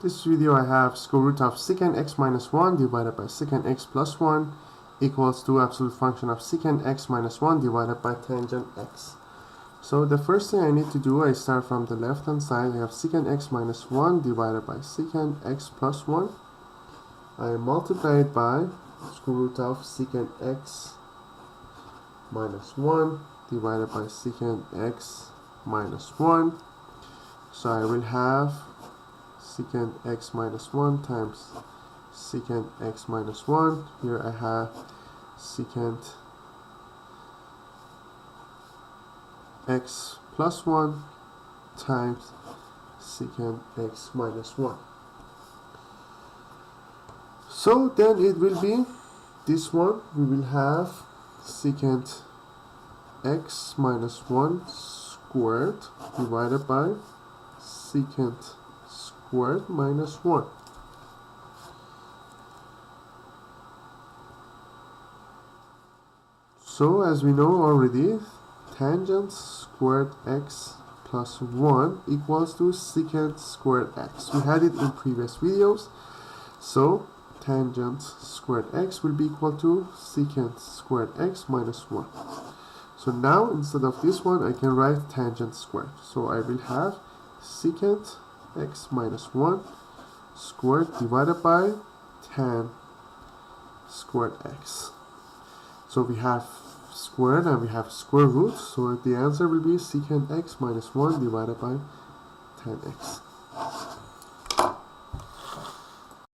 This video I have square root of secant x minus 1 divided by secant x plus 1 equals to absolute function of secant x minus 1 divided by tangent x. So the first thing I need to do, I start from the left hand side. I have secant x minus 1 divided by secant x plus 1. I multiply it by square root of secant x minus 1 divided by secant x minus 1. So I will have secant x minus 1 times secant x minus 1. Here I have secant x plus 1 times secant x minus 1. So then it will be this one. We will have secant x minus 1 squared divided by secant squared minus 1. So as we know already, tangent squared x plus 1 equals to secant squared x. We had it in previous videos. So tangent squared x will be equal to secant squared x minus 1. So now instead of this one I can write tangent squared. So I will have secant x minus 1 squared divided by tan squared x. So we have squared and we have square root. So the answer will be secant x minus 1 divided by tan x.